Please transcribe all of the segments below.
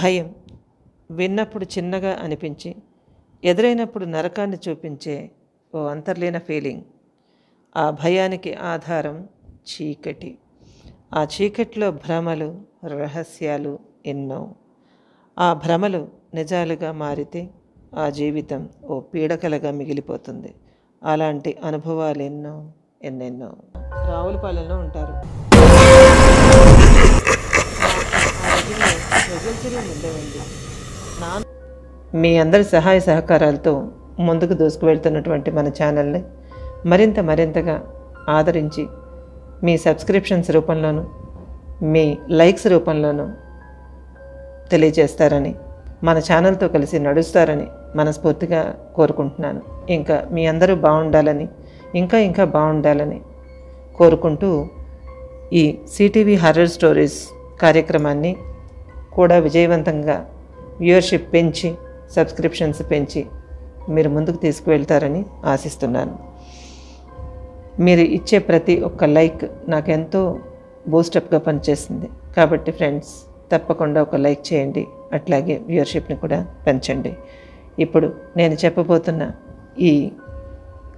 భయం విన్నప్పుడు చిన్నగా అనిపించి ఎదురైనప్పుడు నరకాన్ని చూపించే ఓ అంతర్లీన ఫీలింగ్. ఆ భయానికి ఆధారం చీకటి. ఆ చీకటిలో భ్రమలు, రహస్యాలు ఎన్నో. ఆ భ్రమలు నిజాలుగా మారితే ఆ జీవితం ఓ పీడకలగా మిగిలిపోతుంది. అలాంటి అనుభవాలు ఎన్నెన్నో. రావులపాలెంలో ఉంటారు. మీ అందరి సహాయ సహకారాలతో ముందుకు దూసుకువెళ్తున్నటువంటి మన ఛానల్ని మరింతగా ఆదరించి మీ సబ్స్క్రిప్షన్స్ రూపంలోనూ మీ లైక్స్ రూపంలోనూ తెలియజేస్తారని, మన ఛానల్తో కలిసి నడుస్తారని మనస్ఫూర్తిగా కోరుకుంటున్నాను. ఇంకా మీ అందరూ బాగుండాలని, ఇంకా బాగుండాలని కోరుకుంటూ ఈ సిటీవీ హర్రర్ స్టోరీస్ కార్యక్రమాన్ని కూడా విజయవంతంగా వ్యూవర్షిప్ పెంచి, సబ్స్క్రిప్షన్స్ పెంచి మీరు ముందుకు తీసుకువెళ్తారని ఆశిస్తున్నాను. మీరు ఇచ్చే ప్రతి ఒక్క లైక్ నాకెంతో బూస్టప్గా పనిచేస్తుంది. కాబట్టి ఫ్రెండ్స్, తప్పకుండా ఒక లైక్ చేయండి, అట్లాగే వ్యూవర్షిప్ని కూడా పెంచండి. ఇప్పుడు నేను చెప్పబోతున్న ఈ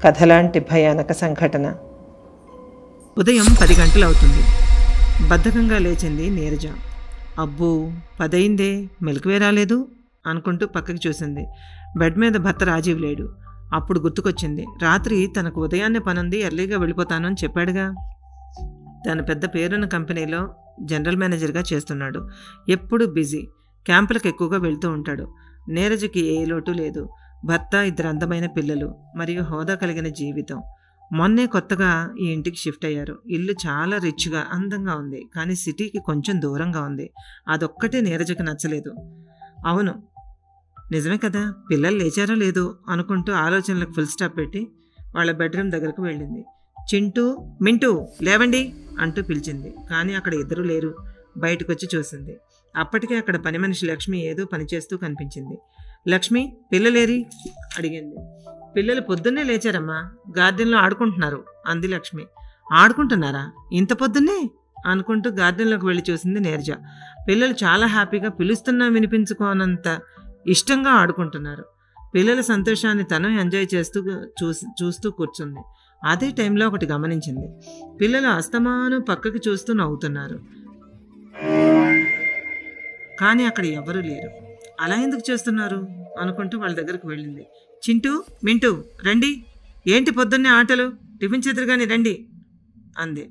కథలాంటి భయానక సంఘటన. ఉదయం 10 గంటలు అవుతుంది. బద్ధకంగా లేచింది నీరజ. అబ్బో 10 అయిందే, మెలకువే రాలేదు అనుకుంటూ పక్కకి చూసింది. బెడ్ మీద భర్త రాజీవ్ లేడు. అప్పుడు గుర్తుకొచ్చింది, రాత్రి తనకు ఉదయాన్నే పనుంది, ఎర్లీగా వెళ్ళిపోతాను అని చెప్పాడుగా. తన పెద్ద పేరున్న కంపెనీలో జనరల్ మేనేజర్గా చేస్తున్నాడు. ఎప్పుడు బిజీ, క్యాంపులకు ఎక్కువగా వెళ్తూ ఉంటాడు. నీరజకి ఏ లోటు లేదు. భర్త, 2 అందమైన పిల్లలు మరియు హోదా కలిగిన జీవితం. మొన్నే కొత్తగా ఈ ఇంటికి షిఫ్ట్ అయ్యారు. ఇల్లు చాలా రిచ్గా, అందంగా ఉంది. కానీ సిటీకి కొంచెం దూరంగా ఉంది. అదొక్కటే నీరజకు నచ్చలేదు. అవును, నిజమే కదా, పిల్లలు లేచారో లేదో అనుకుంటూ ఆలోచనలకు ఫుల్ స్టాప్ పెట్టి వాళ్ళ బెడ్రూమ్ దగ్గరకు వెళ్ళింది. చింటూ, మింటూ లేవండి అంటూ పిలిచింది. కానీ అక్కడ ఇద్దరు లేరు. బయటకు వచ్చి చూసింది. అప్పటికే అక్కడ పని మనిషి లక్ష్మి ఏదో పనిచేస్తూ కనిపించింది. లక్ష్మి, పిల్లలేరి అడిగింది. పిల్లలు పొద్దున్నే లేచారమ్మా, గార్డెన్లో ఆడుకుంటున్నారు అంది లక్ష్మి. ఆడుకుంటున్నారా ఇంత పొద్దున్నే అనుకుంటూ గార్డెన్లోకి వెళ్ళి చూసింది నీరజ. పిల్లలు చాలా హ్యాపీగా, పిలుస్తున్నా వినిపించుకోనంత ఇష్టంగా ఆడుకుంటున్నారు. పిల్లల సంతోషాన్ని తను ఎంజాయ్ చేస్తూ చూస్తూ కూర్చుంది. అదే టైంలో ఒకటి గమనించింది. పిల్లలు అస్తమానం పక్కకి చూస్తూ నవ్వుతున్నారు. కానీ అక్కడ ఎవరూ లేరు. అలా ఎందుకు చేస్తున్నారు అనుకుంటూ వాళ్ళ దగ్గరకు వెళ్ళింది. చింటూ, మింటూ రండి, ఏంటి పొద్దున్నే ఆటలు, టిఫిన్ చెదురుగాని రండి అంది.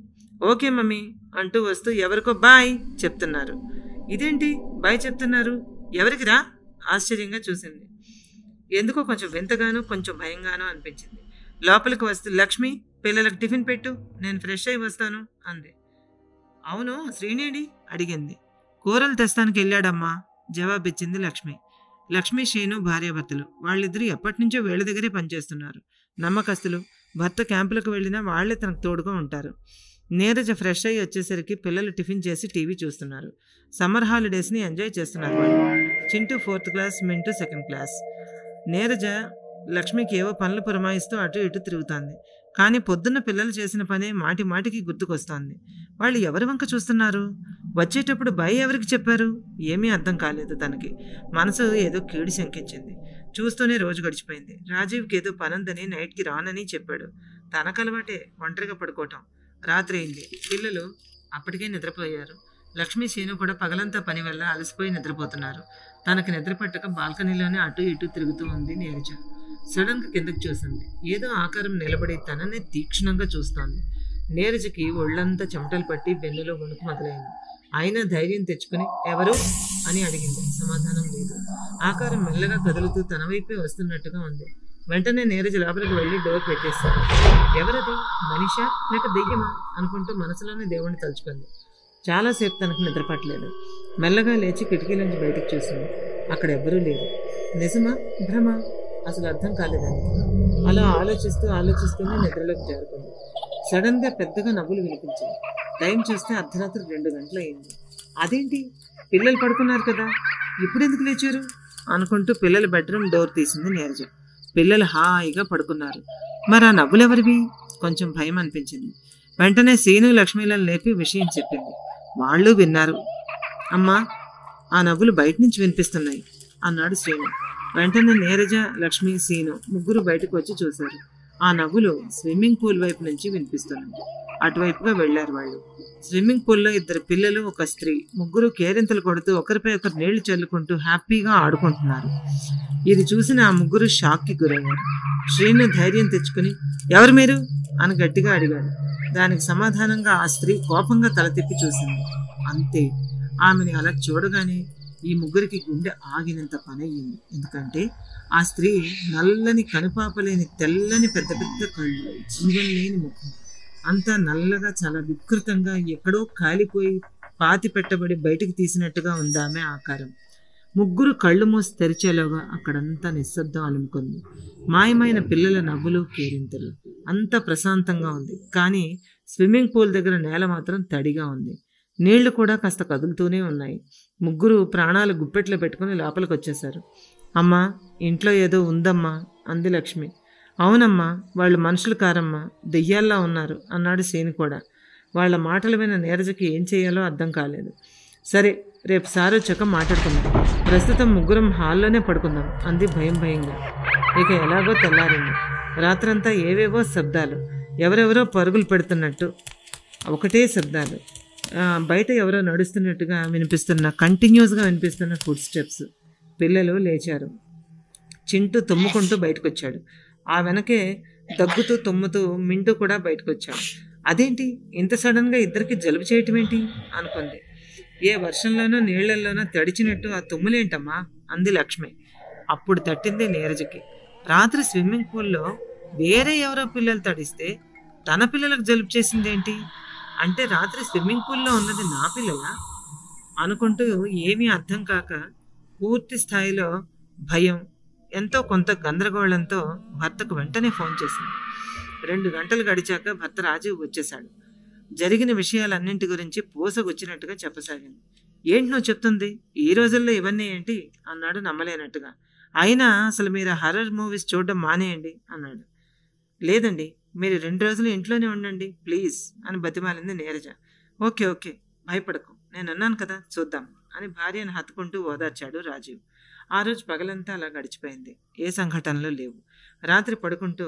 ఓకే మమ్మీ అంటూ వస్తూ ఎవరికో బాయ్ చెప్తున్నారు. ఇదేంటి బాయ్ చెప్తున్నారు, ఎవరికిరా ఆశ్చర్యంగా చూసింది. ఎందుకో కొంచెం వింతగానో కొంచెం భయంగానో అనిపించింది. లోపలికి వస్తూ లక్ష్మి, పిల్లలకు టిఫిన్ పెట్టు, నేను ఫ్రెష్ అయి వస్తాను అంది. అవును, శ్రీనేడి అడిగింది. కూరలు తెస్తానికి వెళ్ళాడమ్మా జవాబిచ్చింది లక్ష్మి. లక్ష్మి, శ్రీను భార్యాభర్తలు. వాళ్ళిద్దరూ ఎప్పటి నుంచో వీళ్ళ దగ్గరే పనిచేస్తున్నారు. నమ్మకస్తులు. భర్త క్యాంపులకు వెళ్ళినా వాళ్లే తనకు తోడుగా ఉంటారు. నీరజ ఫ్రెష్ అయ్యి వచ్చేసరికి పిల్లలు టిఫిన్ చేసి టీవీ చూస్తున్నారు. సమ్మర్ హాలిడేస్ని ఎంజాయ్ చేస్తున్నారు వాళ్ళు. Chintu 4th class, Mintu 2nd class. Neeraja లక్ష్మికి ఏవో పనులు పురమాయిస్తూ అటు ఇటు తిరుగుతోంది. కానీ పొద్దున్న పిల్లలు చేసిన పనే మాటికి గుర్తుకొస్తోంది. వాళ్ళు ఎవరి వంక చూస్తున్నారు? వచ్చేటప్పుడు భయ ఎవరికి చెప్పారు? ఏమీ అర్థం కాలేదు తనకి. మనసు ఏదో కీడి శంకించింది. చూస్తూనే రోజు గడిచిపోయింది. రాజీవ్కి ఏదో పనుందని నైట్కి రానని చెప్పాడు. తనకలవాటే ఒంటరిగా పడుకోవటం. రాత్రి అయింది. పిల్లలు అప్పటికే నిద్రపోయారు. లక్ష్మి, శ్రీను కూడా పగలంతా పని వల్ల అలసిపోయి నిద్రపోతున్నారు. తనకి నిద్ర పట్టక బాల్కనీలోనే అటు ఇటు తిరుగుతూ ఉంది నీరజ. సడన్గా కిందకు చూసింది. ఏదో ఆకారం నిలబడి తననే తీక్షణంగా చూస్తోంది. నీరజకి ఒళ్ళంతా చెమటలు పట్టి వెన్నులో వణుకు మొదలైంది. అయినా ధైర్యం తెచ్చుకుని ఎవరు అని అడిగింది. సమాధానం లేదు. ఆకారం మెల్లగా కదులుతూ తన వైపే వస్తున్నట్టుగా ఉంది. వెంటనే నీరజ లోపలికి వెళ్ళి డోర్ పెట్టేశారు. ఎవరది? మనిషా లేక దెయ్యమా అనుకుంటూ మనసులోనే దేవుణ్ణి తలుచుకుంది. చాలాసేపు తనకు నిద్రపట్టలేదు. మెల్లగా లేచి కిటికీ నుంచి బయటకు చూసింది. అక్కడ ఎవ్వరూ లేరు. నిజమా, భ్రమ? అసలు అర్థం కాలేదండి. అలా ఆలోచిస్తూనే నిద్రలోకి జారుకుంది. సడన్గా పెద్దగా నవ్వులు వినిపించాయి. టైం చూస్తే అర్ధరాత్రి 2 గంటలు అయింది. అదేంటి, పిల్లలు పడుకున్నారు కదా, ఇప్పుడు ఎందుకు లేచారు అనుకుంటూ పిల్లల బెడ్రూమ్ డోర్ తీసింది నీరజ. పిల్లలు హాయిగా పడుకున్నారు. మరి ఆ నవ్వులు ఎవరివి? కొంచెం భయం అనిపించింది. వెంటనే సీను లక్ష్మీలను లేపి విషయం చెప్పింది. వాళ్ళు విన్నారు. అమ్మా, ఆ నవ్వులు బయట నుంచి వినిపిస్తున్నాయి అన్నాడు శ్రీను. వెంటనే నీరజ, లక్ష్మి, సీను ముగ్గురు బయటకు వచ్చి చూశారు. ఆ నవ్వులు స్విమ్మింగ్ పూల్ వైపు నుంచి వినిపిస్తున్నాయి. అటువైపుగా వెళ్లారు వాళ్ళు. స్విమ్మింగ్ పూల్లో 2 పిల్లలు, ఒక స్త్రీ, ముగ్గురు కేరింతలు కొడుతూ ఒకరిపై ఒకరు నీళ్లు చల్లుకుంటూ హ్యాపీగా ఆడుకుంటున్నారు. ఇది చూసిన ఆ ముగ్గురు షాక్కి గురయ్యారు. శ్రీను ధైర్యం తెచ్చుకుని, ఎవరు మీరు అని గట్టిగా అడిగాడు. దానికి సమాధానంగా ఆ స్త్రీ కోపంగా తల తిప్పి చూసింది. అంతే, ఆమెని అలా చూడగానే ఈ ముగ్గురికి గుండె ఆగినంత పని అయ్యింది. ఎందుకంటే ఆ స్త్రీ నల్లని కనుపాపలేని తెల్లని పెద్ద పెద్ద కళ్ళు, జీవం లేని ముఖం, అంతా నల్లగా చాలా వికృతంగా ఎక్కడో కాలిపోయి పాతి పెట్టబడి బయటికి తీసినట్టుగా ఉంది ఆమె ఆకారం. ముగ్గురు కళ్ళు మూసి తెరిచేలోగా అక్కడంతా నిశ్శబ్దం అలుముకుంది. మాయమైన పిల్లల నవ్వులు, కేరింతలు. అంతా ప్రశాంతంగా ఉంది. కానీ స్విమ్మింగ్ పూల్ దగ్గర నేల మాత్రం తడిగా ఉంది. నీళ్లు కూడా కాస్త కదులుతూనే ఉన్నాయి. ముగ్గురు ప్రాణాలు గుప్పెట్లో పెట్టుకుని లోపలికి వచ్చేశారు. అమ్మా, ఇంట్లో ఏదో ఉందమ్మా అంది లక్ష్మి. అవునమ్మా, వాళ్ళు మనుషులు కారమ్మా, దెయ్యాల్లా ఉన్నారు అన్నాడు సీను కూడా. వాళ్ళ మాటలు విన్న నీరజకి ఏం చేయాలో అర్థం కాలేదు. సరే, రేపు సారు వచ్చాక మాట్లాడుకుందాం, ప్రస్తుతం ముగ్గురం హాల్లోనే పడుకుందాం అంది భయంగా. ఇక ఎలాగో తెల్లారింది. రాత్రంతా ఏవేవో శబ్దాలు, ఎవరెవరో పరుగులు పెడుతున్నట్టు, ఒకటే శబ్దాలు, బయట ఎవరో నడుస్తున్నట్టుగా కంటిన్యూస్గా వినిపిస్తున్న ఫుడ్ స్టెప్స్. పిల్లలు లేచారు. చింటూ తుమ్ముకుంటూ బయటకు వచ్చాడు. ఆ వెనకే దగ్గుతూ తుమ్ముతూ మింటూ కూడా బయటకు వచ్చాడు. అదేంటి, ఇంత సడన్గా ఇద్దరికి జలుబు చేయటం ఏంటి అనుకుంది. ఏ వర్షంలోనో నీళ్లల్లోనో తడిచినట్టు ఆ తుమ్ములేంటమ్మా అంది లక్ష్మి. అప్పుడు తట్టింది నీరజకి. రాత్రి స్విమ్మింగ్ పూల్లో వేరే ఎవరో పిల్లలు తడిస్తే తన పిల్లలకు జలుబు చేసిందేంటి? అంటే రాత్రి స్విమ్మింగ్ పూల్లో ఉన్నది నా పిల్లలా అనుకుంటూ ఏమీ అర్థం కాక పూర్తి స్థాయిలో భయం, ఎంతో కొంత గందరగోళంతో భర్తకు వెంటనే ఫోన్ చేసింది. 2 గంటలు గడిచాక భర్త రాజీవ్ వచ్చేశాడు. జరిగిన విషయాలన్నింటి గురించి పూసగుచ్చినట్టుగా చెప్పసాగింది. ఏంటి నువ్వు చెప్తుంది, ఈ రోజుల్లో ఇవన్నీ ఏంటి అన్నాడు నమ్మలేనట్టుగా. అయినా అసలు మీరు హర్రర్ మూవీస్ చూడడం మానేయండి అన్నాడు. లేదండి, మీరు 2 రోజులు ఇంట్లోనే ఉండండి ప్లీజ్ అని బతిమాలింది నీరజ. ఓకే, భయపడకు, నేను అన్నాను కదా, చూద్దాం అని భార్యను హత్తుకుంటూ ఓదార్చాడు రాజీవ్. ఆ రోజు పగలంతా అలా గడిచిపోయింది. ఏ సంఘటనలు లేవు. రాత్రి పడుకుంటూ,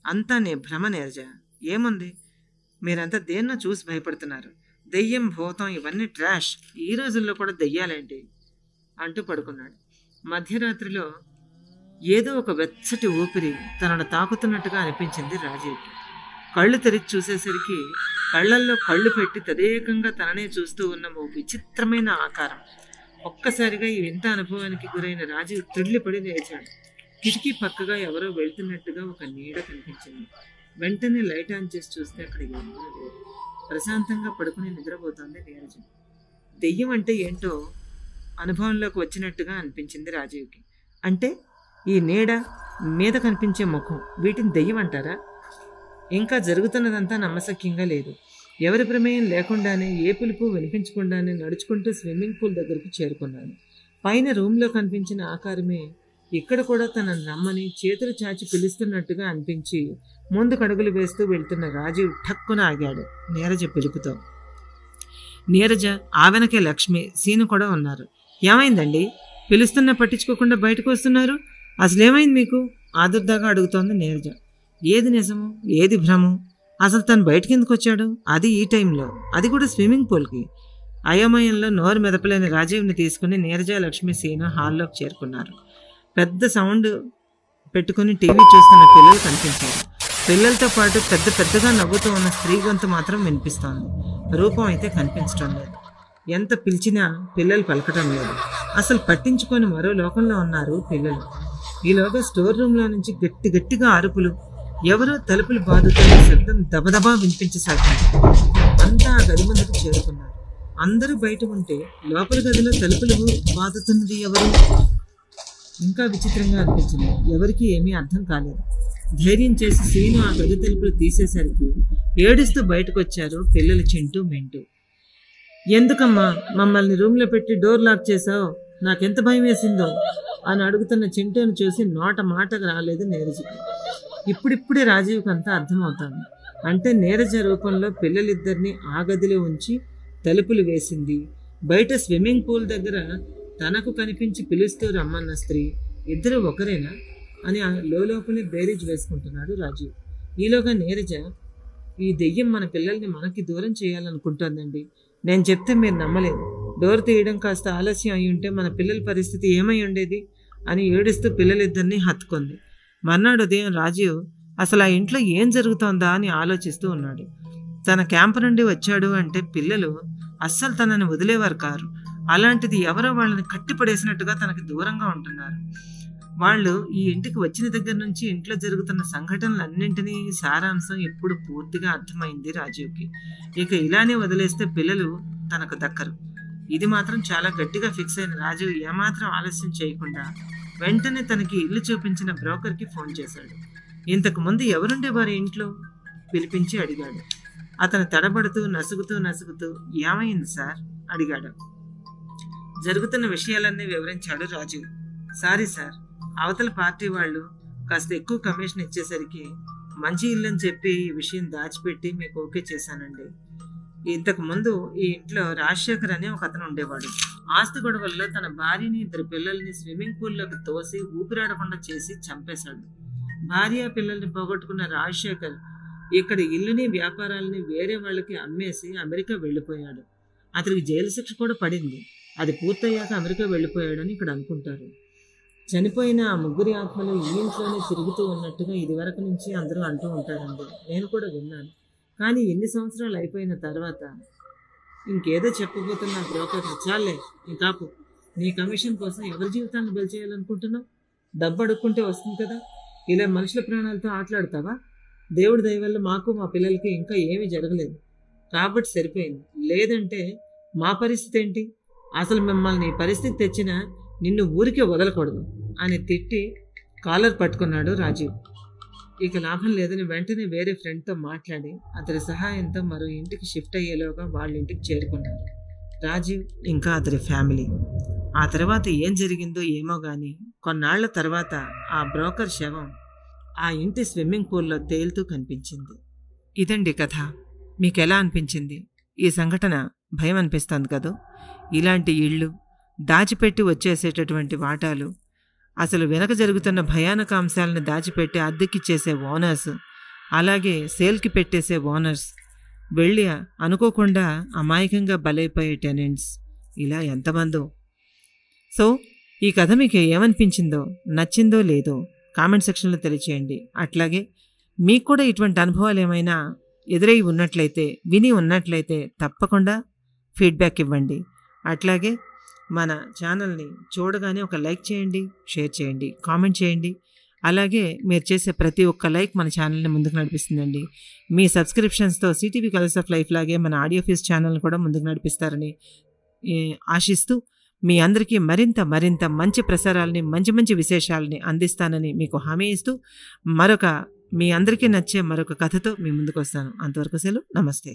అంతా నీ భ్రమ నీరజ, ఏముంది, మీరంతా దేన్నో చూసి భయపడుతున్నారు, దెయ్యం, భూతం ఇవన్నీ ట్రాష్, ఈ రోజుల్లో కూడా దెయ్యాలేంటి అంటూ పడుకున్నాడు. మధ్యరాత్రిలో ఏదో ఒక వెచ్చటి ఊపిరి తనను తాకుతున్నట్టుగా అనిపించింది రాజీవ్కి. కళ్ళు తెరిచి చూసేసరికి కళ్ళల్లో కళ్ళు పెట్టి తదేకంగా తననే చూస్తూ ఉన్న ఓ విచిత్రమైన ఆకారం. ఒక్కసారిగా ఈ వింత అనుభవానికి గురైన రాజీవ్ త్రుళ్ళిపడి లేచాడు. కిటికీ పక్కగా ఎవరో వెళ్తున్నట్టుగా ఒక నీడ కనిపించింది. వెంటనే లైట్ ఆన్ చేసి చూస్తే అక్కడ ఎవరూ లేరు. ప్రశాంతంగా పడుకుని నిద్రపోతోంది నీరజ. దెయ్యం అంటే ఏంటో అనుభవంలోకి వచ్చినట్టుగా అనిపించింది రాజీవ్కి. అంటే ఈ నీడ, మీద కనిపించే ముఖం, వీటిని దెయ్యం అంటారా? ఇంకా జరుగుతున్నదంతా నమ్మశక్యంగా లేదు. ఎవరి ప్రమేయం లేకుండానే, ఏ పిలుపు వినిపించకుండానే నడుచుకుంటూ స్విమ్మింగ్ పూల్ దగ్గరకు చేరుకున్నాను. పైన రూమ్లో కనిపించిన ఆకారమే ఇక్కడ కూడా తనను రమ్మని చేతులు చాచి పిలుస్తున్నట్టుగా అనిపించి ముందుకు అడుగులు వేస్తూ వెళ్తున్న రాజీవ్ ఠక్కున ఆగాడు నీరజ పిలుపుతో. నీరజ, ఆ వెనకే లక్ష్మి, సీను కూడా ఉన్నారు. ఏమైందండి, పిలుస్తున్నా పట్టించుకోకుండా బయటకు వస్తున్నారు, అసలేమైంది మీకు ఆదుర్దాగా అడుగుతోంది నీరజ. ఏది నిజము, ఏది భ్రమం, అసలు తను బయటికి ఎందుకు వచ్చాడు, అది ఈ టైంలో, అది కూడా స్విమ్మింగ్ పూల్కి? అయోమయంలో నోరు మెదపలేని రాజీవ్ని తీసుకుని నీరజ, లక్ష్మి, సీను హాల్లోకి చేరుకున్నారు. పెద్ద సౌండ్ పెట్టుకుని టీవీ చూస్తున్న పిల్లలు కనిపించారు. పిల్లలతో పాటు పెద్దగా నవ్వుతూ ఉన్న స్త్రీ గొంతు మాత్రం వినిపిస్తోంది. రూపం అయితే కనిపించడం లేదు. ఎంత పిలిచినా పిల్లలు పలకటం లేదు. అసలు పట్టించుకొని మరో లోకంలో ఉన్నారు పిల్లలు. ఈలోగా స్టోర్ రూమ్లో నుంచి గట్టిగా అరుపులు, ఎవరో తలుపులు బాదుతున్న శబ్దం దబదబా వినిపించసాగింది. అంతా ఆ గది ముందుకు చేరుకున్నారు. అందరూ బయట ఉంటే లోపల గదిలో తలుపులు బాదుతున్నది ఎవరు? ఇంకా విచిత్రంగా అనిపించింది. ఎవరికీ ఏమీ అర్థం కాలేదు. ధైర్యం చేసి సీను ఆ గది తలుపులు తీసేసరికి ఏడుస్తూ బయటకు వచ్చారు పిల్లలు చింటూ మింటూ. ఎందుకమ్మా మమ్మల్ని రూమ్లో పెట్టి డోర్ లాక్ చేసావు, నాకెంత భయం వేసిందో అని అడుగుతున్న చింటూను చూసి నోట మాటకు రాలేదు నీరజకి. ఇప్పుడిప్పుడే రాజీవ్కి అంతా అర్థమవుతాను. అంటే నీరజ రూపంలో పిల్లలిద్దరినీ ఆ గదిలో ఉంచి తలుపులు వేసింది. బయట స్విమ్మింగ్ పూల్ దగ్గర తనకు కనిపించి పిలుస్తూ రమ్మన్న స్త్రీ ఇద్దరు ఒకరేనా అని లోపలే బేరీజ్ వేసుకుంటున్నాడు రాజీవ్. ఈలోగా నీరజ, ఈ దెయ్యం మన పిల్లల్ని మనకి దూరం చేయాలనుకుంటోందండి. నేను చెప్తే మీరు నమ్మలేదు. డోర్ తీయడం కాస్త ఆలస్యం అయి ఉంటే మన పిల్లల పరిస్థితి ఏమై ఉండేది అని ఏడుస్తూ పిల్లలిద్దరినీ హత్తుకుంది. మర్నాడు ఉదయం రాజీవ్ అసలు ఆ ఇంట్లో ఏం జరుగుతోందా అని ఆలోచిస్తూ ఉన్నాడు. తన క్యాంపు నుండి వచ్చాడు అంటే పిల్లలు అస్సలు తనని వదిలేవారు కారు. అలాంటిది ఎవరో వాళ్ళని కట్టిపడేసినట్టుగా తనకి దూరంగా ఉంటున్నారు. వాళ్ళు ఈ ఇంటికి వచ్చిన దగ్గర నుంచి ఇంట్లో జరుగుతున్న సంఘటనలన్నింటినీ సారాంశం ఇప్పుడు పూర్తిగా అర్థమైంది రాజీవ్కి. ఇక ఇలానే వదిలేస్తే పిల్లలు తనకు దక్కరు. ఇది మాత్రం చాలా గట్టిగా ఫిక్స్ అయిన రాజీవ్ ఏమాత్రం ఆలస్యం చేయకుండా వెంటనే తనకి ఇల్లు చూపించిన బ్రోకర్కి ఫోన్ చేశాడు. ఇంతకుముందు ఎవరుండేవారు ఇంట్లో పిలిపించి అడిగాడు. అతను తడబడుతూ నసుగుతూ ఏమైంది సార్ అడిగాడు. జరుగుతున్న విషయాలన్నీ వివరించాడు రాజీవ్. సారీ సార్, అవతల పార్టీ వాళ్ళు కాస్త ఎక్కువ కమిషన్ ఇచ్చేసరికి మంచి ఇల్లు అని చెప్పి ఈ విషయం దాచిపెట్టి మీకు ఓకే చేశానండి. ఇంతకుముందు ఈ ఇంట్లో రాజశేఖర్ అనే ఒక అతను ఉండేవాడు. ఆస్తి గొడవల్లో తన భార్యని ఇద్దరు పిల్లల్ని స్విమ్మింగ్ పూల్లోకి తోసి ఊపిరాడకుండా చేసి చంపేశాడు. భార్య పిల్లల్ని పోగొట్టుకున్న రాజశేఖర్ ఇక్కడ ఇల్లుని వ్యాపారాలని వేరే వాళ్ళకి అమ్మేసి అమెరికా వెళ్ళిపోయాడు. అతనికి జైలు శిక్ష కూడా పడింది. అది పూర్తయ్యాక అమెరికా వెళ్ళిపోయాడని ఇక్కడ అనుకుంటారు. చనిపోయిన ఆ ముగ్గురి ఆత్మలు ఈ ఇంట్లోనే తిరుగుతూ ఉన్నట్టుగా ఇదివరకు నుంచి అందరూ అంటూ ఉంటారండి. నేను కూడా విన్నాను. కానీ ఎన్ని సంవత్సరాలు అయిపోయిన తర్వాత ఇంకేదో చెప్పబోతున్న బ్రోకర్, చాలే ఇంకాపు, నీ కమిషన్ కోసం ఎవరి జీవితాన్ని బలి చేయాలనుకుంటున్నావు? డబ్బు అడుక్కుంటే వస్తుంది కదా, ఇలా మనుషుల ప్రాణాలతో ఆటలాడతావా? దేవుడి దయ వల్ల మాకు మా పిల్లలకి ఇంకా ఏమీ జరగలేదు కాబట్టి సరిపోయింది. లేదంటే మా పరిస్థితి ఏంటి? అసలు మిమ్మల్ని ఈ పరిస్థితి తెచ్చిన నిన్ను ఊరికే వదలకూడదు అని తిట్టి కాలర్ పట్టుకున్నాడు రాజీవ్. ఇక లాభం లేదని వెంటనే వేరే ఫ్రెండ్తో మాట్లాడి అతడి సహాయంతో మరో ఇంటికి షిఫ్ట్ అయ్యేలోగా వాళ్ళ ఇంటికి చేరుకున్నారు రాజీవ్ ఇంకా అతడి ఫ్యామిలీ. ఆ తర్వాత ఏం జరిగిందో ఏమో కానీ కొన్నాళ్ల తర్వాత ఆ బ్రోకర్ శవం ఆ ఇంటి స్విమ్మింగ్ పూల్లో తేలుతూ కనిపించింది. ఇదండి కథ. మీకు ఎలా అనిపించింది? ఈ సంఘటన భయం అనిపిస్తుంది కదూ. ఇలాంటి ఇళ్ళు, దాచిపెట్టి వచ్చేసేటటువంటి వాటాలు, అసలు వెనక జరుగుతున్న భయానక అంశాలను దాచిపెట్టి అద్దెకిచ్చేసే ఓనర్స్, అలాగే సేల్కి పెట్టేసే ఓనర్స్, వెళ్ళి అనుకోకుండా అమాయకంగా బలైపోయే టెనెంట్స్, ఇలా ఎంతమందో. సో ఈ కథ మీకు ఏమనిపించిందో, నచ్చిందో లేదో కామెంట్ సెక్షన్లో తెలియచేయండి. అట్లాగే మీకు కూడా ఇటువంటి అనుభవాలు ఏమైనా ఎదురై ఉన్నట్లయితే, విని ఉన్నట్లయితే తప్పకుండా ఫీడ్బ్యాక్ ఇవ్వండి. అట్లాగే మన ఛానల్ని చూడగానే ఒక లైక్ చేయండి, షేర్ చేయండి, కామెంట్ చేయండి. అలాగే మీరు చేసే ప్రతి ఒక్క లైక్ మన ఛానల్ని ముందుకు నడిపిస్తుందండి. మీ సబ్స్క్రిప్షన్స్తో సిటీవీ కలర్స్ ఆఫ్ లైఫ్ లాగే మన ఆడియో ఫీస్ ఛానల్ని కూడా ముందుకు నడిపిస్తారని ఆశిస్తూ మీ అందరికీ మరింత మంచి ప్రసారాలని, మంచి విశేషాలని అందిస్తానని మీకు హామీ ఇస్తూ మీ అందరికీ నచ్చే మరొక కథతో మీ ముందుకు వస్తాను. అంతవరకు సెలవు. నమస్తే.